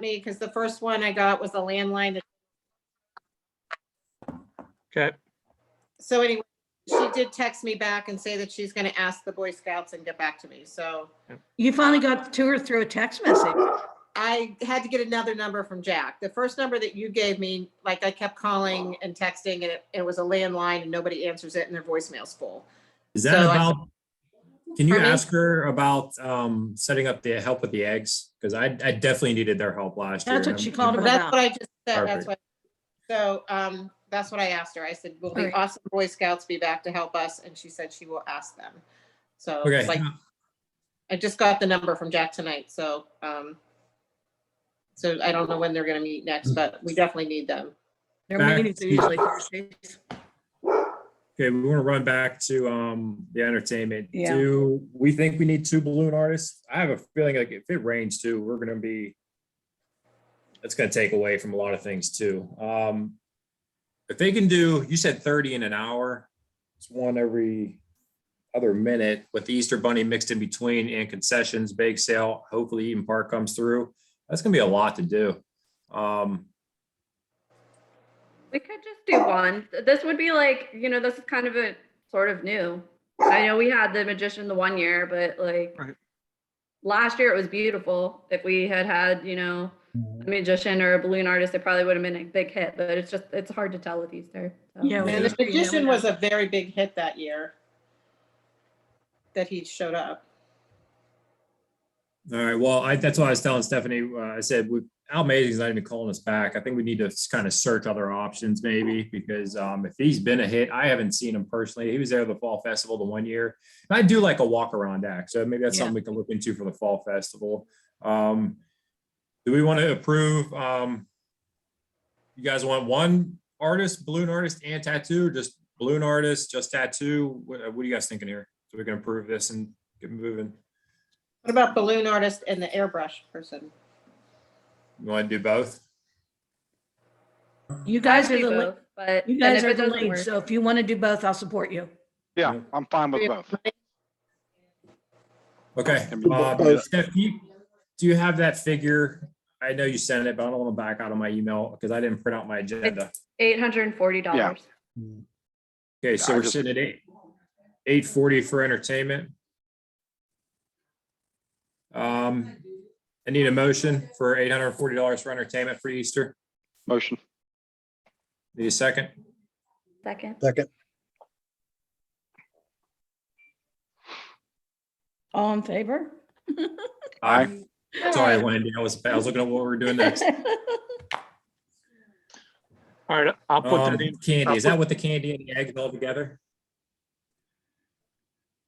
me because the first one I got was a landline. Okay. So anyway, she did text me back and say that she's going to ask the Boy Scouts and get back to me. So You finally got to her through a text message. I had to get another number from Jack. The first number that you gave me, like I kept calling and texting, and it was a landline and nobody answers it and their voicemail's full. Is that So about, can you Pardon me? ask her about setting up the help with the eggs? Because I definitely needed their help last year. That's what she called Well, him that's about. what I just said. That's Perfect. what. So that's what I asked her. I said, "Will the Alright. awesome Boy Scouts be back to help us?" And she said she will ask them. So Okay. it's like I just got the number from Jack tonight. So so I don't know when they're going to meet next, but we definitely need them. Their Back meetings are to- usually Thursdays. Okay, we want to run back to the entertainment. Yeah. Do we think we need 2 balloon artists? I have a feeling like if it rains too, we're gonna be, that's gonna take away from a lot of things too. If they can do, you said 30 in an hour, it's one every other minute with the Easter Bunny mixed in between and concessions, bake sale, hopefully Eden Park comes through. That's gonna be a lot to do. We could just do one. This would be like, this is kind of a sort of new. I know we had the magician the one year, but like Right. last year it was beautiful. If we had had, a magician or a balloon artist, it probably would have been a big hit, but it's hard to tell with Easter. So. Yeah, And Yeah. the magician was a very big hit that year that he showed up. All right, well, that's what I was telling Stephanie. I said, Al Mazing's not even calling us back. I think we need to kind of search other options maybe, because if he's been a hit, I haven't seen him personally. He was there at the Fall Festival the one year. And I do like a walk around act, so maybe that's Yeah. something we can look into for the Fall Festival. Do we want to approve? You guys want one artist, balloon artist and tattoo, or just balloon artist, just tattoo? What are you guys thinking here? So we can approve this and get moving. What about balloon artist and the airbrush person? You want to do both? You guys I'd are do the, both, but you guys and are if it the doesn't lead. work- So if you want to do both, I'll support you. Yeah, I'm fine with both. Okay. Can be both. Steph, do you have that figure? I know you sent it, but I don't want to back out of my email because I didn't print out my agenda. $840. Okay, so I we're just- sitting at 840 for entertainment. I need a motion for $840 for entertainment for Easter. Motion. Need a second? Second. Second. All in favor? Aye. Sorry, Wendy, I was looking at what we're doing next. All right, I'll put that in. Candy, is that with the candy and the eggs all together?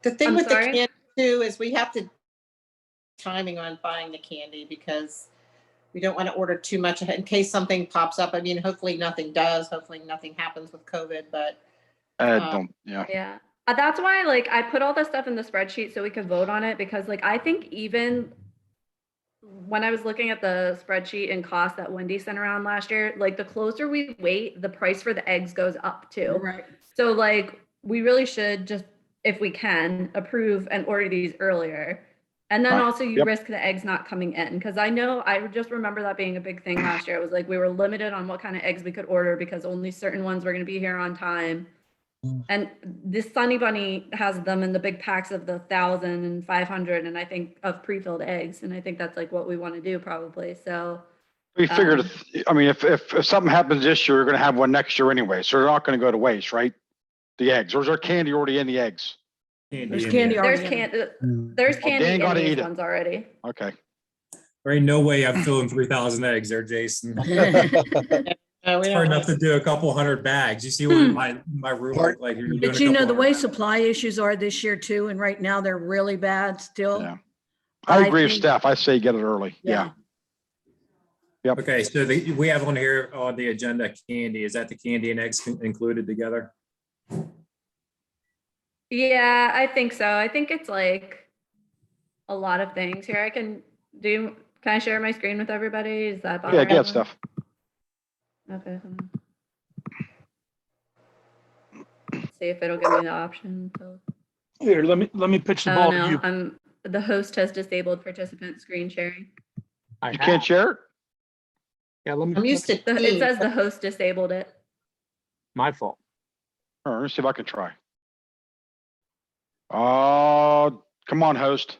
The thing I'm with the sorry? candy too is we have to timing on buying the candy because we don't want to order too much in case something pops up. I mean, hopefully nothing does. Hopefully nothing happens with COVID, but Yeah. Yeah. That's why I put all this stuff in the spreadsheet so we could vote on it, because I think even when I was looking at the spreadsheet and costs that Wendy sent around last year, the closer we wait, the price for the eggs goes up too. Right. So we really should just, if we can, approve and order these earlier. And then Right. also you Yep. risk the eggs not coming in, because I just remember that being a big thing last year. It was we were limited on what kind of eggs we could order because only certain ones were going to be here on time. And this Sunny Bunny has them in the big packs of the 1,000 and 500, and I think of pre-filled eggs. And I think that's what we want to do probably. So We figured, I mean, if something happens this year, you're gonna have one next year anyway, so they're not gonna go to waste, right? The eggs, or is there candy already in the eggs? There's in candy there. there's already in there's Dan candy in gotta these eat it. ones already. Okay. There ain't no way I'm filling 3,000 eggs there, Jason. we It's don't hard want enough to do a couple hundred bags. You see what my room look like? You're doing But a you know, couple the way hundred. supply issues are this year too, and right now they're really bad still. Yeah. I agree with think- Steph. I say get it early. Yeah. Okay, so we have on here on the agenda candy. Is that the candy and eggs included together? Yeah, I think so. I think it's a lot of things here. Can I share my screen with everybody? Is that Yeah, bother get everyone? Steph. Okay. hold on. See if it'll give me the option. Here, let me pitch the Oh ball to no, you. the host has disabled participant screen sharing. I You have. can't share it? Yeah, let me. I'm used to It team. says the host disabled it. My fault. All right, let's see if I can try. Oh, come on, host.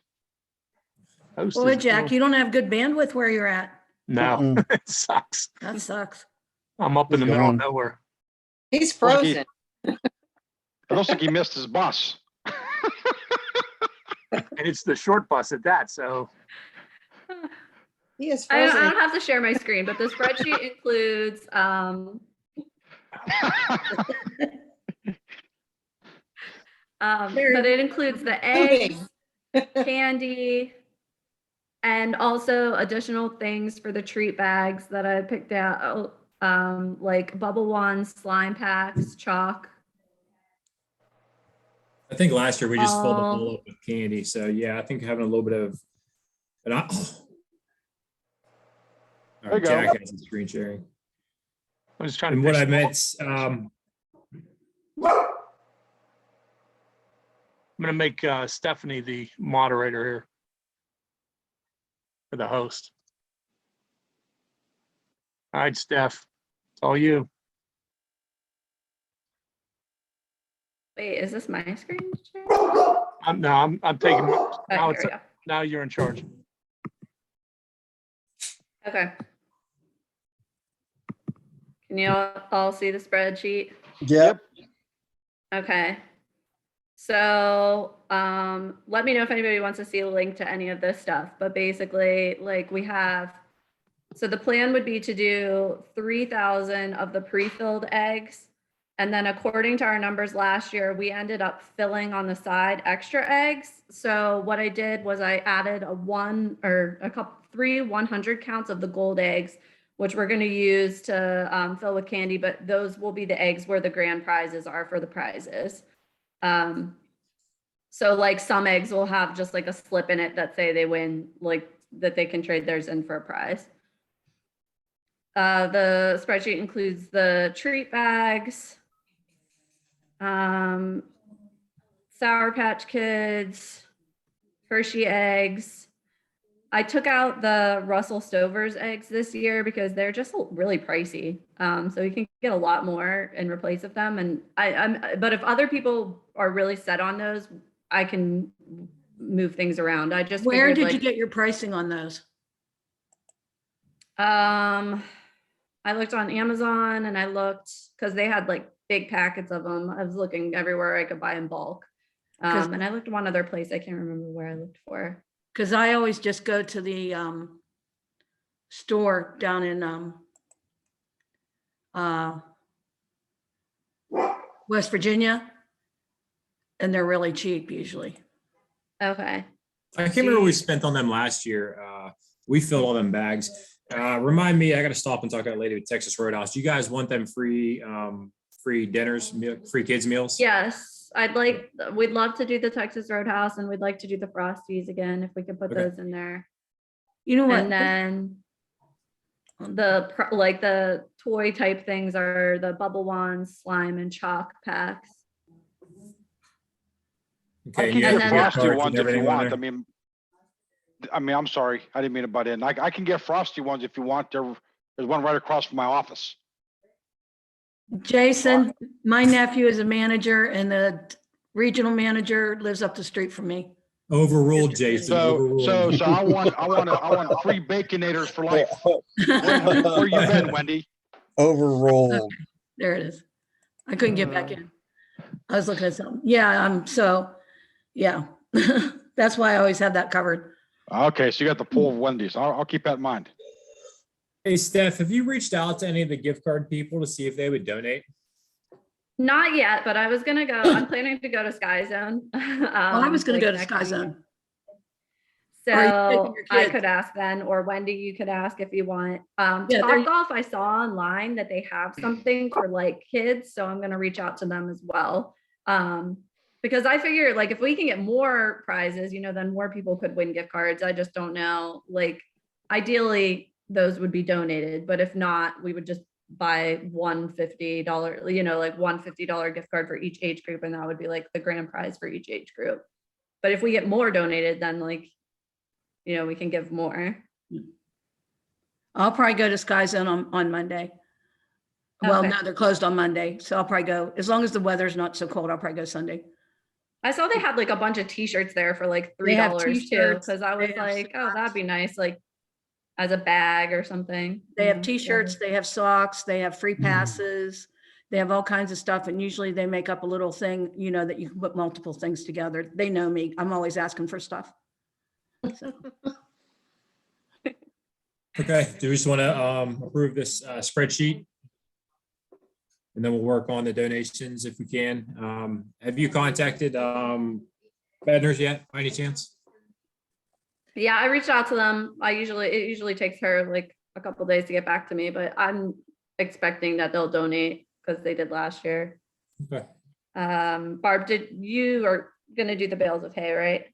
Host Boy, is Jack, cool. you don't have good bandwidth where you're at. No, it sucks. That sucks. I'm up in the He's middle of gone. nowhere. He's Looks like he- frozen. It looks like he missed his bus. And it's the short bus at that, so He is I frozen. don't have to share my screen, but the spreadsheet includes, but it includes the eggs, Moving. candy, and also additional things for the treat bags that I picked out, like bubble wands, slime packs, chalk. I think last year we just filled the Oh. bowl up with candy. So yeah, I think having a little bit of, and I, all There right, you go. Jack has the screen sharing. I'm just trying to. And what pitch I the- meant, I'm gonna make Stephanie the moderator here. For the host. All right, Steph, it's all you. Wait, is this my screen? I'm taking, Oh, now here it's, we go. now you're in charge. Okay. Can you all see the spreadsheet? Yep. Okay. So, let me know if anybody wants to see a link to any of this stuff, but basically, like we have, so the plan would be to do 3,000 of the pre-filled eggs. And then according to our numbers last year, we ended up filling on the side extra eggs. So what I did was I added three 100 counts of the gold eggs, which we're going to use to fill with candy, but those will be the eggs where the grand prizes are for the prizes. So like some eggs will have just like a slip in it that say they win, like that they can trade theirs in for a prize. The spreadsheet includes the treat bags, Sour Patch Kids, Hershey eggs. I took out the Russell Stover's eggs this year because they're just really pricey. So you can get a lot more in replace of them. And but if other people are really set on those, I can move things around. I just Where figured, did you like, get your pricing on those? I looked on Amazon and I looked because they had like big packets of them. I was looking everywhere I could buy in bulk. 'Cause- And I looked one other place. I can't remember where I looked for. Because I always just go to the store down in West Virginia, and they're really cheap usually. Okay. I can't remember what we spent on them last year. We filled all them bags. Remind me, I got to stop and talk to that lady with Texas Roadhouse. Do you guys want them free dinners, free kids meals? Yes, we'd love to do the Texas Roadhouse and we'd like to do the Frosties again, if we could put Okay. those in there. You know what? And then the toy type things are the bubble wands, slime and chalk packs. I Okay, can you have and get then- gift frosty cards and ones if you everything on want. there? I mean, I'm sorry. I didn't mean to butt in. I can get frosty ones if you want. There's one right across from my office. Jason, my nephew is a manager and the regional manager lives up the street from me. Overruled, Jason. So Overruled. I want free baconators for life. Where you been, Wendy? Overruled. There it is. I couldn't get back in. I was looking at something. Yeah, yeah. That's why I always have that covered. Okay, so you got the pool of Wendy's. I'll keep that in mind. Hey, Steph, have you reached out to any of the gift card people to see if they would donate? Not yet, but I was gonna go. I'm planning to go to Sky Zone. Well, I was gonna like go to next Sky week. Zone. Or are you taking So your I kids? could ask then, or Wendy, you could ask if you want. Yeah, there you- Topgolf, I saw online that they have something for like kids, so I'm gonna reach out to them as well. Because I figure like if we can get more prizes, then more people could win gift cards. I just don't know. Like ideally, those would be donated, but if not, we would just buy one $50, like one $50 gift card for each age group, and that would be like the grand prize for each age group. But if we get more donated, then we can give more. I'll probably go to Sky Zone on Monday. Well, Okay. no, they're closed on Monday, so I'll probably go, as long as the weather's not so cold, I'll probably go Sunday. I saw they had like a bunch of t-shirts there for like They have $3 too, t-shirts, because I they was have like, oh, that'd be socks. nice, like as a bag or something. They have Mhm. t-shirts, they have socks, they have free passes, they have all kinds of stuff, and usually they make up a little thing, you know, that you can put multiple things together. They know me, I'm always asking for stuff. So, Okay, do we just want to approve this spreadsheet? And then we'll work on the donations if we can. Have you contacted vendors yet, by any chance? Yeah, I reached out to them. It usually takes her like a couple days to get back to me, but I'm expecting that they'll donate because they did last year. Okay. Barb, you are gonna do the bales of hay, right?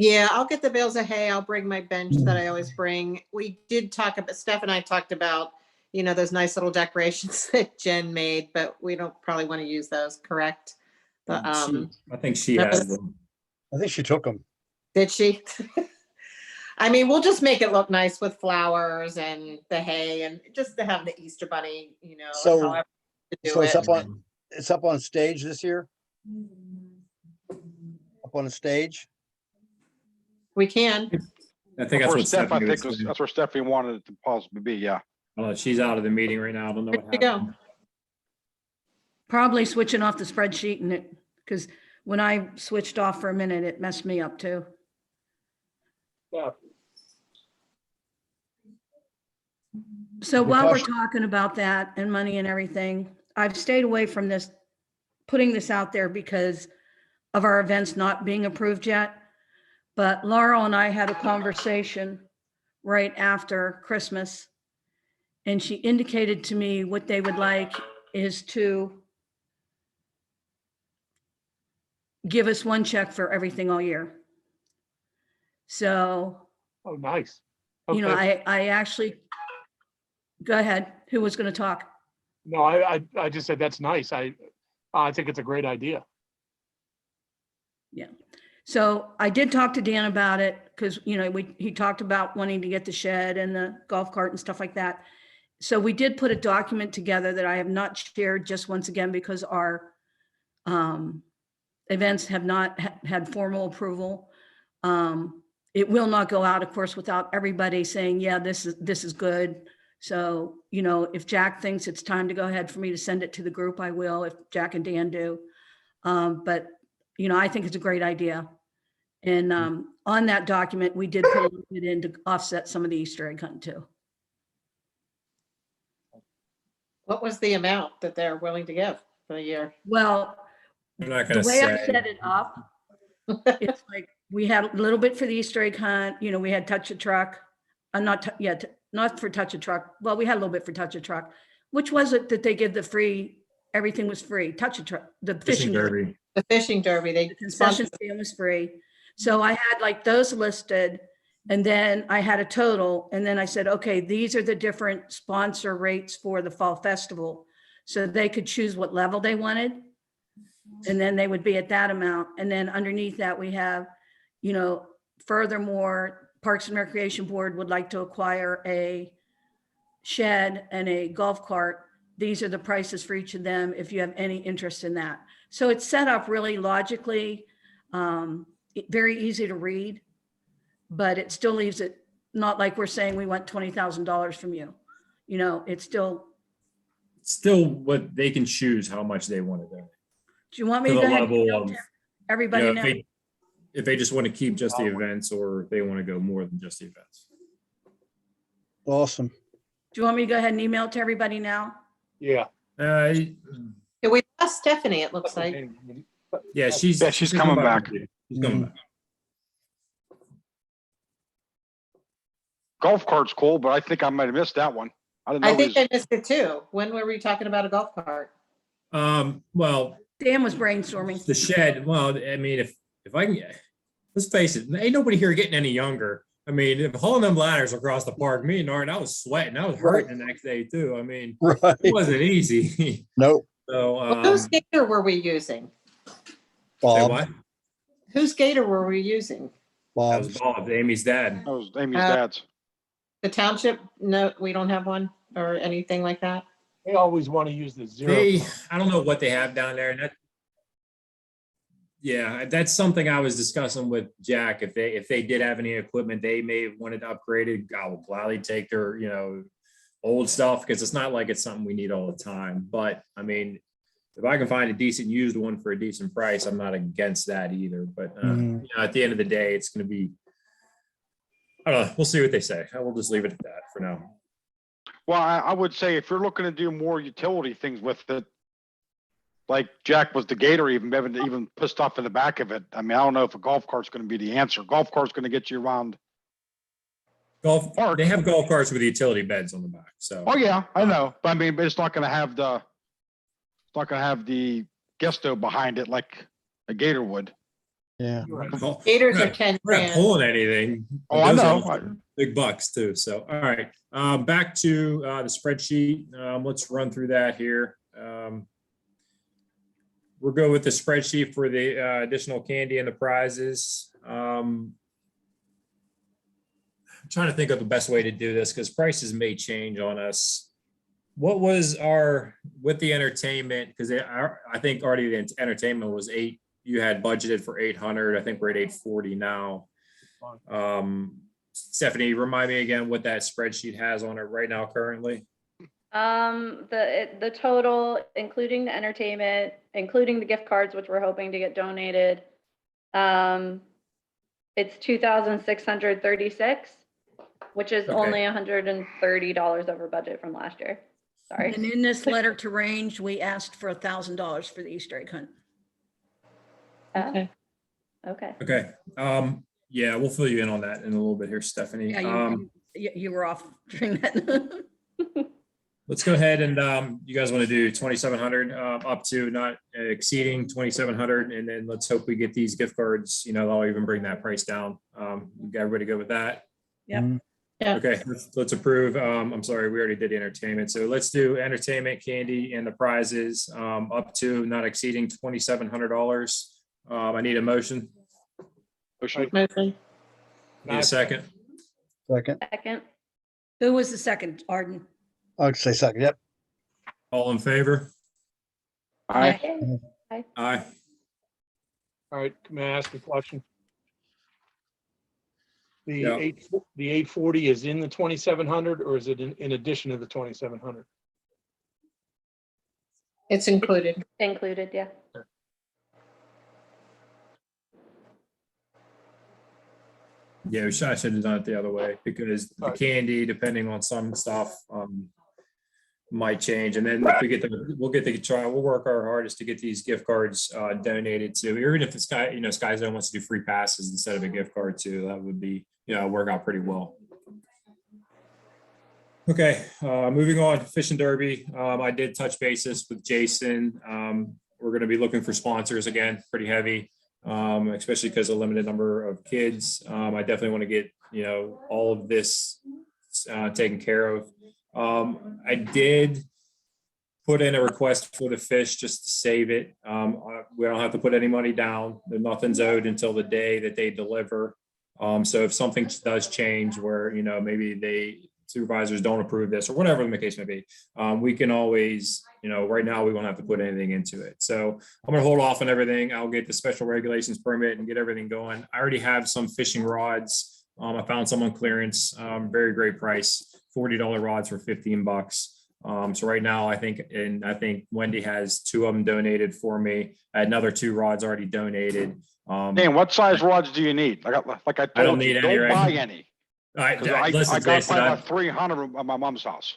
Yeah, I'll get the bales of hay. I'll bring my bench that I always bring. We did talk about, Steph and I talked about, you know, those nice little decorations that Jen made, but we don't probably want to use those, correct? The, I think she no, has them. I think she took them. did she? I mean, we'll just make it look nice with flowers and the hay and just to have the Easter bunny, you know, So- however to do So it's it. up on stage this year? Up on the stage? We can. I think that's what Stephanie was saying. That's where Stephanie wanted it to possibly be, yeah. She's out of the meeting right now. I don't know There what you go. happened. probably switching off the spreadsheet and it, because when I switched off for a minute, it messed me up too. Yeah. So while we're Natasha- talking about that and money and everything, I've stayed away from this, putting this out there because of our events not being approved yet. But Laurel and I had a conversation right after Christmas. And she indicated to me what they would like is to give us one check for everything all year. So, Oh, nice. you know, Okay. I actually, go ahead. Who was going to talk? No, I just said that's nice. I think it's a great idea. So I did talk to Dan about it because, you know, he talked about wanting to get the shed and the golf cart and stuff like that. So we did put a document together that I have not shared just once again because our events have not had formal approval. It will not go out, of course, without everybody saying, yeah, this is good. So, you know, if Jack thinks it's time to go ahead for me to send it to the group, I will, if Jack and Dan do. But, you know, I think it's a great idea. And on that document, we did put a little bit in to offset some of the Easter egg hunt too. What was the amount that they're willing to give for the year? Well, I'm not the gonna way I say. set it up, it's like, we had a little bit for the Easter egg hunt, you know, we had Touch a Truck. Not for Touch a Truck. Well, we had a little bit for Touch a Truck. Which was it that they give the free, everything was free? Touch a Truck, the Fishing fishing derby. derby. The fishing derby, they The concession sponsored. stand was free. So I had like those listed and then I had a total and then I said, okay, these are the different sponsor rates for the fall festival. So they could choose what level they wanted. And then they would be at that amount. And then underneath that we have, you know, furthermore, Parks and Recreation Board would like to acquire a shed and a golf cart. These are the prices for each of them if you have any interest in that. So it's set up really logically, very easy to read, but it still leaves it not like we're saying we want $20,000 from you. You know, it's still, Still what they can choose how much they want to donate. do you want me To to the go ahead and level email of, to you everybody know, now? if they just want to keep just the events or if they want to go more than just the events. Awesome. Do you want me to go ahead and email it to everybody now? Yeah. Yeah, we lost Stephanie, it looks like. Yeah, she's coming back. She's coming back. Golf cart's cool, but I think I might have missed that one. I didn't know. I think I missed it too. When were we talking about a golf cart? Well, Dan was brainstorming. the shed, well, I mean, if I can, let's face it, ain't nobody here getting any younger. I mean, if hauling them ladders across the park, me and Art, I was sweating. I was hurting the next day too. I mean, Right. it wasn't easy. Nope. So, Well, whose gator were we using? say Bob. what? Whose gator were we using? That was Bob. Bob, Amy's dad. That was Amy's dad's. The township, no, we don't have one or anything like that. They always want to use the zero. I don't know what they have down there, and that. Yeah, that's something I was discussing with Jack. If they did have any equipment they may have wanted to upgrade it, I will gladly take their, old stuff, because it's not like it's something we need all the time. But I mean, if I can find a decent used one for a decent price, I'm not against that either. But at the end of the day, it's going to be, I don't know. We'll see what they say. I will just leave it at that for now. Well, I would say if you're looking to do more utility things with it, like Jack was the Gator, even put stuff in the back of it. I mean, I don't know if a golf cart's going to be the answer. Golf cart's going to get you around. They have golf carts with utility beds on the back. So. Oh yeah, I know. But I mean, but it's not going to have the gusto behind it like a Gator would. Yeah. Gators We're are not- 10 we're not grand. pulling anything. Oh, I Those know. are Big bucks too. So, all right. Back to the spreadsheet. Let's run through that here. We'll go with the spreadsheet for the additional candy and the prizes. I'm trying to think of the best way to do this because prices may change on us. What was with the entertainment? Because I think already the entertainment was 8. You had budgeted for 800. I think we're at 840 now. Stephanie, remind me again what that spreadsheet has on it right now currently. The total, including the entertainment, including the gift cards, which we're hoping to get donated, it's $2,636, which is Okay. only $130 over budget from last year. Sorry. And in this letter to Range, we asked for $1,000 for the Easter egg hunt. Okay. Okay. Okay. Yeah, we'll fill you in on that in a little bit here, Stephanie. Yeah, you were off during that. Let's go ahead and you guys want to do 2,700 up to not exceeding 2,700, and then let's hope we get these gift cards. I'll even bring that price down. Everybody go with that? Yep. Yeah. Okay, let's approve. I'm sorry, we already did the entertainment, so let's do entertainment, candy, and the prizes up to not exceeding $2,700. I need a motion. Motion. Motion. Need a second. Second. Second. Who was the second, Arden? I'd say second. Yep. All in favor? Aye. Aye. All right, may I ask a question? The Yeah. 840 is in the 2,700 or is it in addition to the 2,700? It's included. Included, yeah. Yeah, I should have done it the other way because the candy, depending on some stuff, might change. And then if we'll work our hardest to get these gift cards donated to, even if Sky Zone wants to do free passes instead of a gift card too, that would be, work out pretty well. Okay, moving on to Fish and Derby. I did touch bases with Jason. We're going to be looking for sponsors again, pretty heavy. Especially because of a limited number of kids. I definitely want to get, all of this taken care of. I did put in a request for the fish just to save it. We don't have to put any money down. Nothing's owed until the day that they deliver. So if something does change where, maybe supervisors don't approve this or whatever the case may be, we can always, right now we won't have to put anything into it. So I'm gonna hold off on everything. I'll get the special regulations permit and get everything going. I already have some fishing rods. I found some on clearance, very great price, $40 rods for $15. So right now I think Wendy has 2 of them donated for me. I had another 2 rods already donated. Dan, what size rods do you need? I don't told need you, any don't right buy now. any. I 'Cause I listen, got Jason, probably about 300 at my mom's house.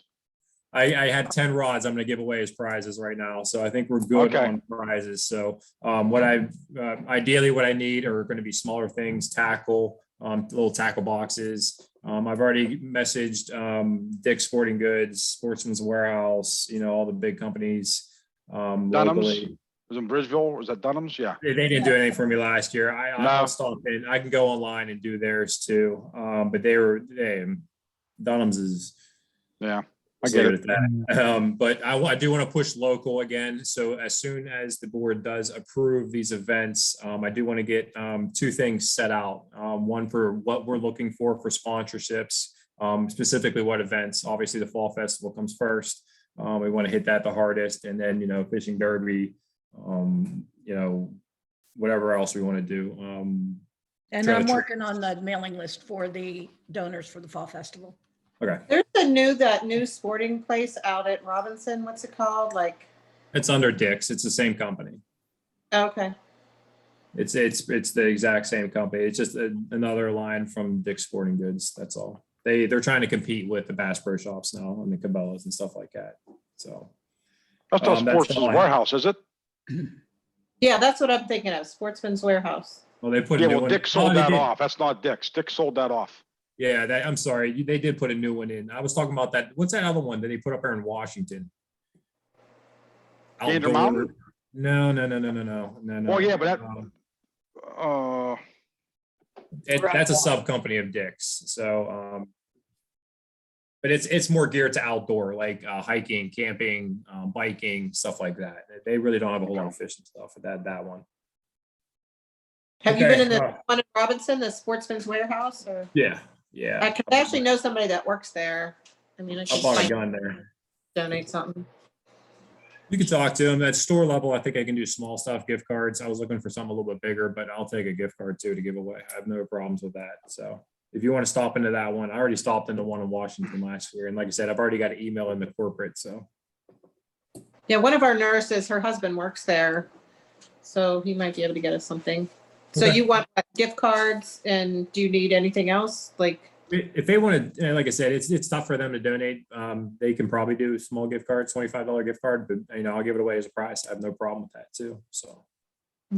I had 10 rods I'm going to give away as prizes right now. So I think we're good Okay. on prizes. So ideally what I need are going to be smaller things, tackle, little tackle boxes. I've already messaged Dick's Sporting Goods, Sportsman's Warehouse, all the big companies locally. Was in Bridgeville? Was that Dunham's? Yeah. They didn't do anything for me last year. No. I'll stop in. I can go online and do theirs too. But Dunham's is. Yeah. I Let's get leave it. at that. But I do want to push local again. So as soon as the board does approve these events, I do want to get 2 things set out. One for what we're looking for sponsorships. specifically what events. Obviously, the Fall Festival comes first. We want to hit that the hardest, and then, fishing derby, whatever else we want to do. And Try to I'm tr- working on the mailing list for the donors for the Fall Festival. Okay, There's that new sporting place out at Robinson. What's it called? Like, it's under Dick's. It's the same company. okay. It's the exact same company. It's just another line from Dick's Sporting Goods. That's all. They're trying to compete with the Bass Pro Shops now and the Cabela's and stuff like that. So That's not that's Sports' all I- Warehouse, is it? Yeah, that's what I'm thinking of. Sportsman's Warehouse. well, they put a Yeah, new well, one. Dick sold Oh, they that did. off. That's not Dick's. Dick sold that off. Yeah, I'm sorry. They did put a new one in. I was talking about that. What's that other one that they put up there in Washington? Gander Outdoor- Mountain? No. Well, yeah, but that, That's a sub company of Dick's. So, but it's more geared to outdoor, like hiking, camping, biking, stuff like that. They really don't have a whole lot of fishing stuff for that one. Have you Okay, been in the one in Robinson, the Sportsman's Warehouse? Or Yeah. I could actually know somebody that works there. I mean, I I should bought a like gun there. donate something. You can talk to them at store level. I think I can do small stuff, gift cards. I was looking for something a little bit bigger, but I'll take a gift card too to give away. I have no problems with that. So if you want to stop into that one, I already stopped into one in Washington last year. And like I said, I've already got an email in the corporate. So Yeah, one of our nurses, her husband works there, so he might be able to get us something. So Okay. you want gift cards, and do you need anything else? Like, if they want to, like I said, it's tough for them to donate. They can probably do a small gift card, $25 gift card, but I'll give it away as a prize. I have no problem with that too. So,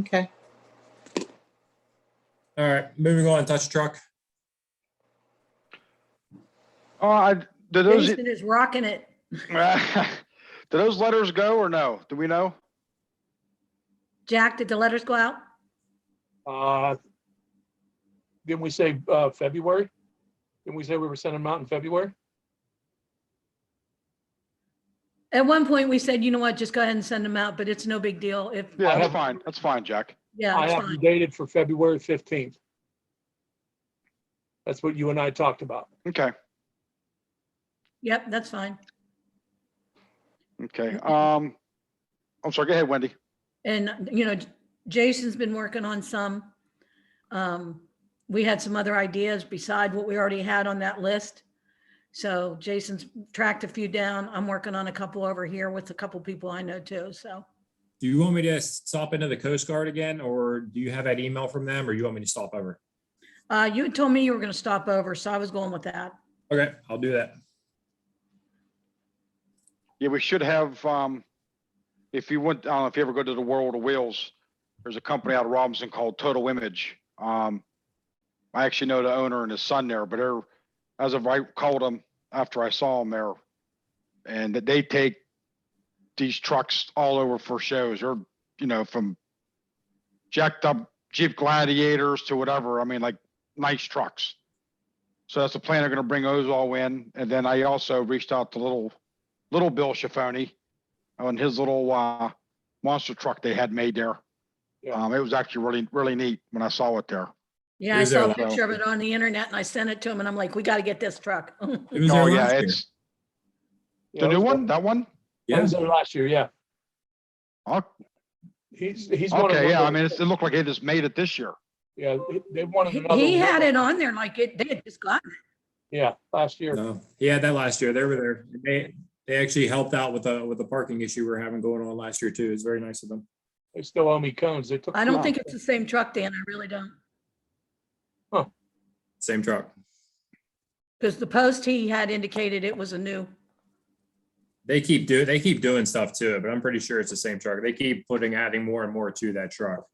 okay. all right, moving on. Touch truck. do those, Jason is rocking it. do those letters go or no? Do we know? Jack, did the letters go out? Didn't we say February? Didn't we say we were sending them out in February? At one point, we said, you know what, just go ahead and send them out, but it's no big deal if, Yeah, I that's have- fine. That's fine, Jack. yeah, I it's have them fine. dated for February 15th. That's what you and I talked about. Okay, Yep, that's fine. okay. I'm sorry, go ahead, Wendy. And, Jason's been working on some. We had some other ideas beside what we already had on that list. So Jason's tracked a few down. I'm working on a couple over here with a couple people I know too, so. Do you want me to stop into the Coast Guard again, or do you have that email from them, or you want me to stop over? You had told me you were gonna stop over, so I was going with that. Okay, I'll do that. Yeah, we should have, if you went, I don't know if you ever go to the World of Wheels, there's a company out of Robinson called Total Image. I actually know the owner and his son there, but as of I called them after I saw them there, and that they take these trucks all over for shows, or, from jacked up Jeep Gladiators to whatever. I mean, like nice trucks. So that's the plan. They're gonna bring those all in. And then I also reached out to little Bill Schifoni on his little monster truck they had made there. Yeah. It was actually really, really neat when I saw it there. Yeah, I Is there saw a a picture of it on the internet and I sent it to him and I'm like, we gotta get this truck. It was Oh, there yeah, last year. it's Yeah, the it new was one, that one? I Yeah. was there last year, yeah. Oh, He's one of okay, yeah, I them. mean, it looked like they just made it this year. Yeah, they wanted another. He had one. it on there like they had just gotten it. Yeah, last year. No, he had that last year. They were there. They actually helped out with the parking issue we were having going on last year too. It's very nice of them. They still owe me cones. They took. I don't think it's the same truck, Dan. I really don't. Same truck. Because the post he had indicated it was a new. They keep doing stuff to it, but I'm pretty sure it's the same truck. They keep adding more and more to that truck.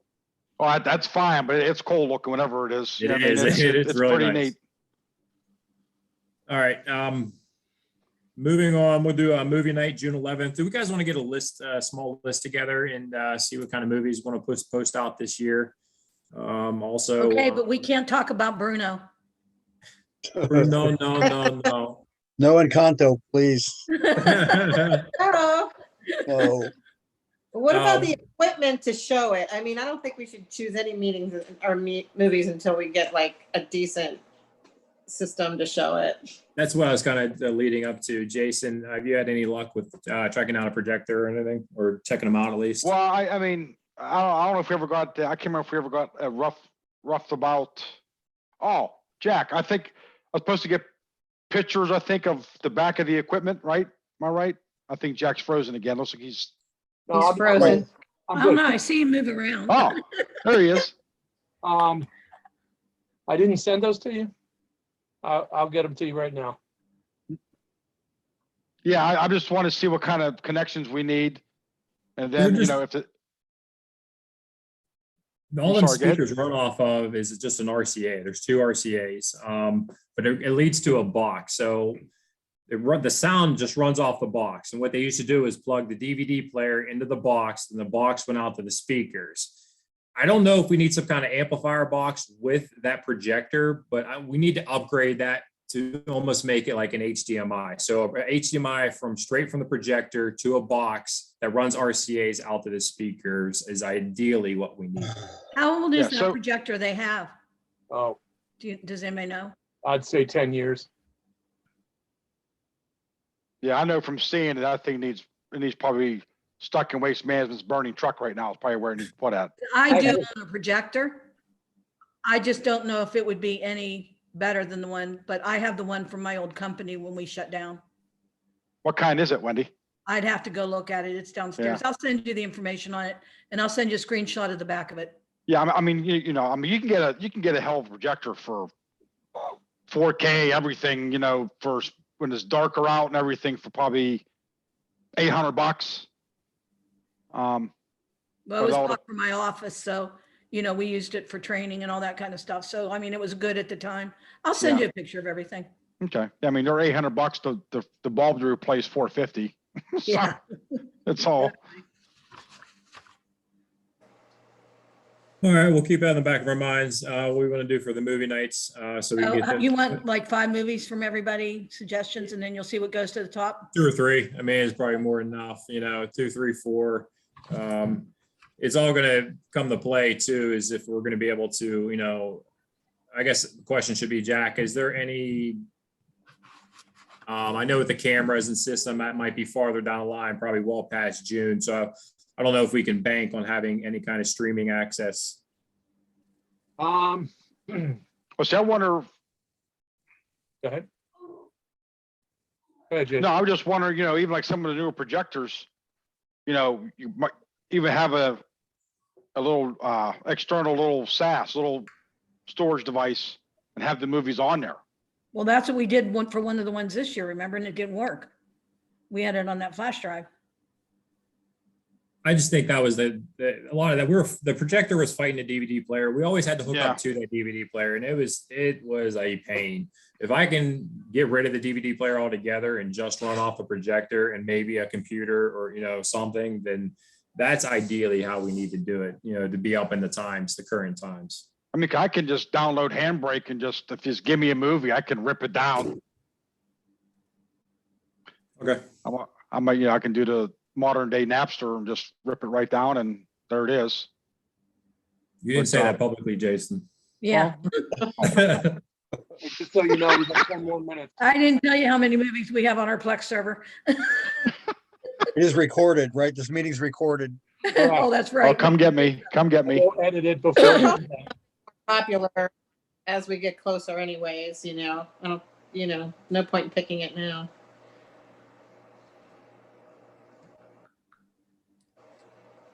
Oh, that's fine, but it's cool looking whenever it is. It You know what I mean? is. It's really pretty nice. neat. All right. Moving on, we'll do a movie night, June 11th. Do you guys want to get a list, small list together and see what kind of movies we want to post out this year? Also. Okay, but we can't talk about Bruno. No. No Encanto, please. Hello. No. What about Um, the equipment to show it? I mean, I don't think we should choose any meetings or movies until we get like a decent system to show it. That's what I was kind of leading up to. Jason, have you had any luck with tracking out a projector or anything, or checking them out at least? Well, I mean, I don't know if we ever got, I can't remember if we ever got a roughed about. Oh, Jack, I think I was supposed to get pictures, I think, of the back of the equipment, right? Am I right? I think Jack's frozen again. Looks like he's, No, He's I'm- frozen. I I'm don't good. know, I see him move around. oh, there he is. I didn't send those to you. I'll get them to you right now. Yeah, I just want to see what kind of connections we need. And then, you just- know, if it, All I'm them sorry, go ahead. speakers run off of is just an RCA. There's two RCAs, but it leads to a box. So the sound just runs off the box. And what they used to do is plug the DVD player into the box, and the box went out to the speakers. I don't know if we need some kind of amplifier box with that projector, but we need to upgrade that to almost make it like an HDMI. So HDMI straight from the projector to a box that runs RCAs out to the speakers is ideally what we need. How old is Yeah, that so- projector they have? Oh, Does anybody know? I'd say 10 years. yeah, I know from seeing it, that thing needs probably stuck in Waste Management's burning truck right now. It's probably where it needs put at. I do own a projector. I just don't know if it would be any better than the one, but I have the one from my old company when we shut down. What kind is it, Wendy? I'd have to go look at it. It's downstairs. I'll send you the information on it, and I'll send you a screenshot of the back of it. Yeah, I mean, you know, I mean, you can get a hell of a projector for 4K, everything, you know, for when it's darker out and everything for probably $800. Well, it But was all the- bought for my office, so, you know, we used it for training and all that kind of stuff. So, I mean, it was good at the time. I'll send Yeah. you a picture of everything. Okay, I mean, they're $800 the bulb to replace 450. So, Yeah. that's all. All right, we'll keep that in the back of our minds. What we want to do for the movie nights. So we can get them- You want like 5 movies from everybody, suggestions, and then you'll see what goes to the top? 2 or 3. I mean, it's probably more than enough, you know, 2, 3, 4. It's all going to come to play too, is if we're going to be able to, you know, I guess the question should be, Jack, is there any, I know with the cameras and system, that might be farther down the line, probably well past June. So I don't know if we can bank on having any kind of streaming access. Well, see, I wonder, Go ahead. Go ahead, Jason. no, I was just wondering, you know, even like some of the newer projectors, you know, you might even have a little external little SAS, little storage device, and have the movies on there. Well, that's what we did for one of the ones this year, remember? And it didn't work. We had it on that flash drive. I just think that was a lot of that. The projector was fighting the DVD player. We always had to hook Yeah. up to that DVD player, and it was a pain. If I can get rid of the DVD player altogether and just run off a projector and maybe a computer or, you know, something, then that's ideally how we need to do it, you know, to be up in the times, the current times. I mean, I can just download Handbrake and just, if you just give me a movie, I can rip it down. Okay. I might, you know, I can do the modern day Napster and just rip it right down, and there it is. You didn't say that publicly, Jason. Yeah. Just so you know, we've got 10 more minutes. I didn't tell you how many movies we have on our Plex server. It is recorded, right? This meeting's recorded. Oh, that's Oh, right. come get me, come get me. We'll edit it before. Popular as we get closer anyways, you know, I don't, you know, no point in picking it now.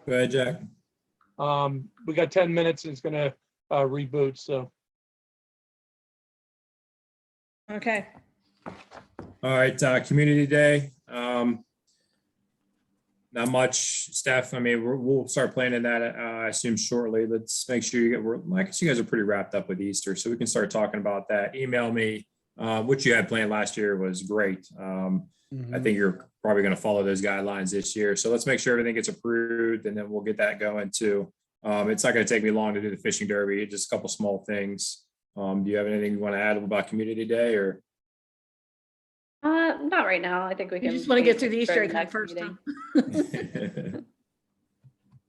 Go ahead, Jack. We got 10 minutes and it's gonna reboot, so. Okay. All right, Community Day. Not much, Steph. I mean, we'll start planning that, I assume shortly. Let's make sure I guess you guys are pretty wrapped up with Easter, so we can start talking about that. Email me. What you had planned last year was great. I think you're probably going to follow those guidelines this year. So let's make sure everything gets approved, and then we'll get that going too. It's not going to take me long to do the fishing derby, just a couple small things. Do you have anything you want to add about Community Day, or? Not right now. I think we You can. just want to get through the wait Easter for egg hunt next first, meeting.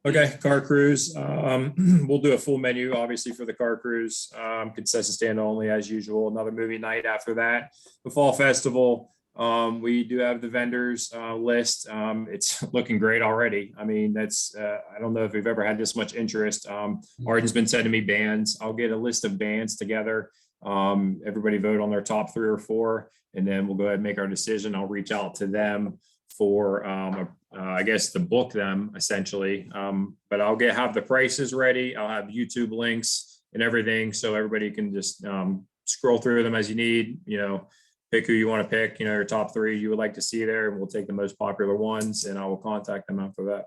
huh? Okay, car cruise. We'll do a full menu, obviously, for the car cruise. Concession stand only as usual. Another movie night after that. The fall festival. We do have the vendors list. It's looking great already. I mean, that's I don't know if we've ever had this much interest. Arden's been sending me bands. I'll get a list of bands together. Everybody vote on their top 3 or 4, and then we'll go ahead and make our decision. I'll reach out to them for I guess to book them essentially. But I'll have the prices ready. I'll have YouTube links and everything, so everybody can just scroll through them as you need. Pick who you want to pick. Your top 3 you would like to see there, and we'll take the most popular ones, and I will contact them after that.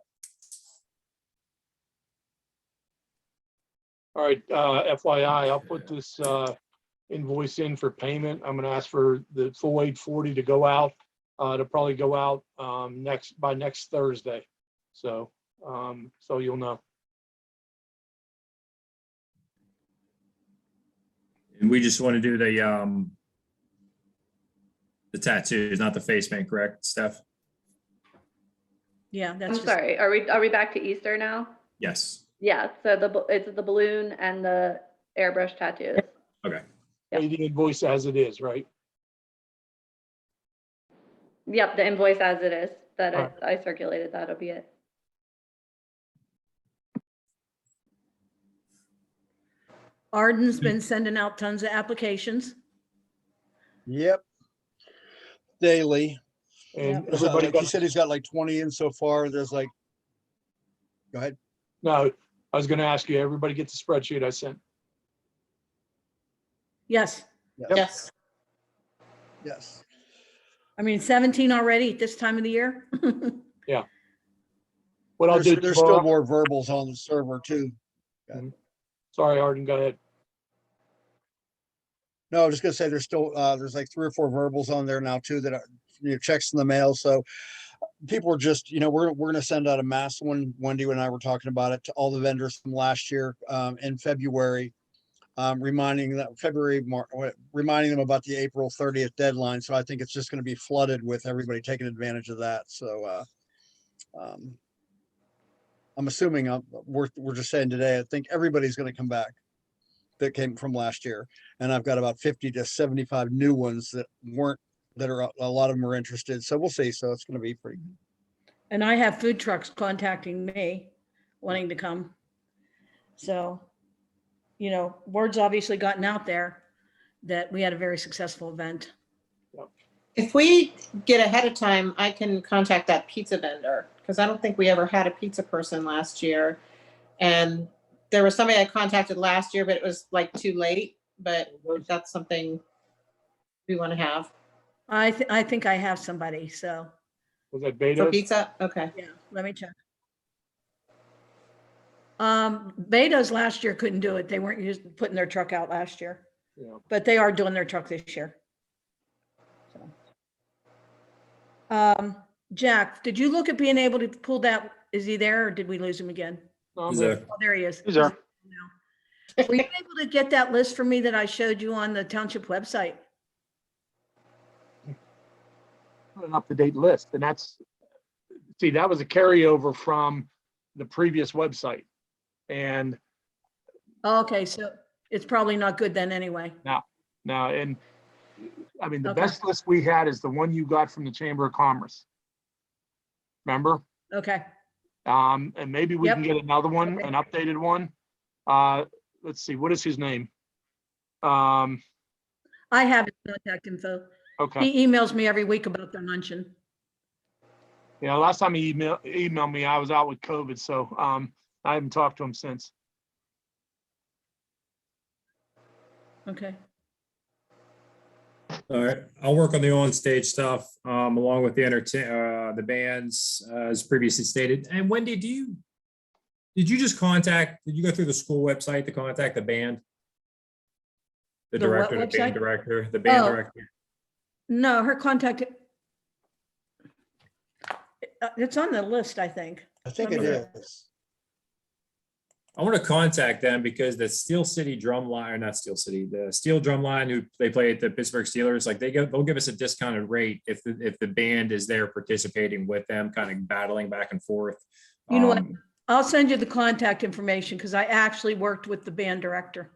All right, FYI, I'll put this invoice in for payment. I'm gonna ask for the full 840 to go out. To probably go out by next Thursday. So you'll know. And we just want to do the tattoos, not the face paint, correct, Steph? Yeah, I'm that's just, sorry, are we back to Easter now? Yes. Yeah, so it's the balloon and the airbrush tattoos. Okay. Pay the invoice as it is, right? Yep, the invoice as it is that All right. I circulated, that'll be it. Arden's been sending out tons of applications. Yep. Daily. And Yeah. everybody Like you got, said, he's got like 20 in so far. There's like, go ahead. no, I was gonna ask you, everybody get the spreadsheet I sent. Yes. Yes. Yes. I mean, 17 already at this time of the year. What I'll do There's still tomorrow, more verbals on the server too. sorry, Arden, go ahead. No, I was just gonna say there's still, there's like 3 or 4 verbals on there now too that are, checks in the mail. So people are just, we're gonna send out a mass one. Wendy and I were talking about it to all the vendors from last year, in February. Reminding them about the April 30th deadline. So I think it's just gonna be flooded with everybody taking advantage of that. So, I'm assuming, we're just saying today, I think everybody's gonna come back that came from last year. And I've got about 50 to 75 new ones that are, a lot of them are interested. So we'll see. So it's gonna be pretty. And I have food trucks contacting me, wanting to come. So, word's obviously gotten out there that we had a very successful event. If we get ahead of time, I can contact that pizza vendor because I don't think we ever had a pizza person last year. And there was somebody I contacted last year, but it was like too late. But if that's something we want to have I think I have somebody, so, Was that for Beta? pizza. Okay. yeah, let me check. Betas last year couldn't do it. They weren't putting their truck out last year, Yeah. but they are doing their truck this year. Jack, did you look at being able to pull that? Is he there or did we lose him again? No, I'm Is good. there- Oh, there he is. He's there. Were you able to get that list for me that I showed you on the township website? An up-to-date list, and that was a carryover from the previous website. And Oh, okay, so it's probably not good then anyway. now, and I mean, the Okay. best list we had is the one you got from the Chamber of Commerce. Remember? Okay, And maybe we can Yep. get another one, Okay. an updated one. Let's see, what is his name? I have his contact info. Okay, He emails me every week about the luncheon. yeah, last time he emailed me, I was out with COVID, so I haven't talked to him since. Okay, All right, I'll work on the on-stage stuff, along with the bands, as previously stated. And Wendy, did you go through the school website to contact the band? The The what director, the band website? director, the band Oh. director. no, her contact. It's on the list, I think. I think it Okay. is. I want to contact them because the Steel City drum line, or not Steel City, the Steel drum line who they play at the Pittsburgh Steelers, like they'll give us a discounted rate if the band is there participating with them, kind of battling back and forth. You know what? I'll send you the contact information because I actually worked with the band director.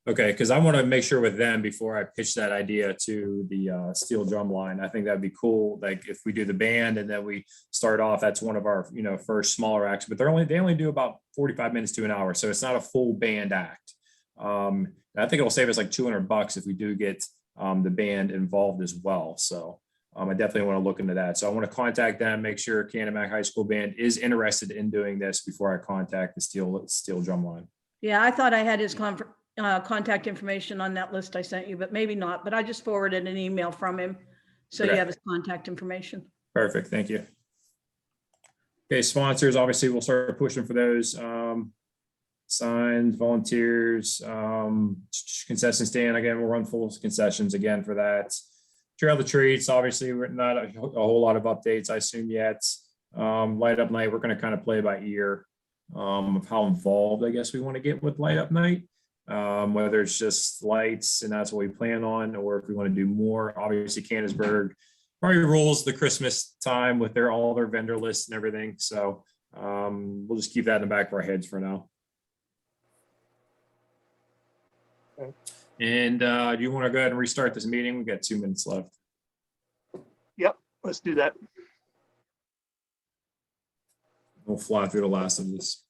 Okay, because I want to make sure with them before I pitch that idea to the steel drum line. I think that'd be cool. Like if we do the band and then we start off, that's one of our, first smaller acts, but they only do about 45 minutes to an hour. So it's not a full band act. And I think it'll save us like $200 if we do get the band involved as well. So I definitely want to look into that. So I want to contact them, make sure Canamac High School Band is interested in doing this before I contact the steel drum line. Yeah, I thought I had his contact information on that list I sent you, but maybe not. But I just forwarded an email from him. So you Okay. have his contact information. Perfect, thank you. Okay, sponsors, obviously we'll start pushing for those. Signs, volunteers, concession stand, again, we'll run full concessions again for that. Trail of Treats, obviously, we're not a whole lot of updates, I assume yet. Light Up Night, we're gonna kind of play by ear of how involved, I guess, we want to get with Light Up Night. Whether it's just lights and that's what we plan on, or if we want to do more. Obviously, Canonsburg probably rules the Christmas time with all their vendor lists and everything. So we'll just keep that in the back of our heads for now. Okay. And do you want to go ahead and restart this meeting? We've got 2 minutes left. Let's do that. We'll fly through the last of this.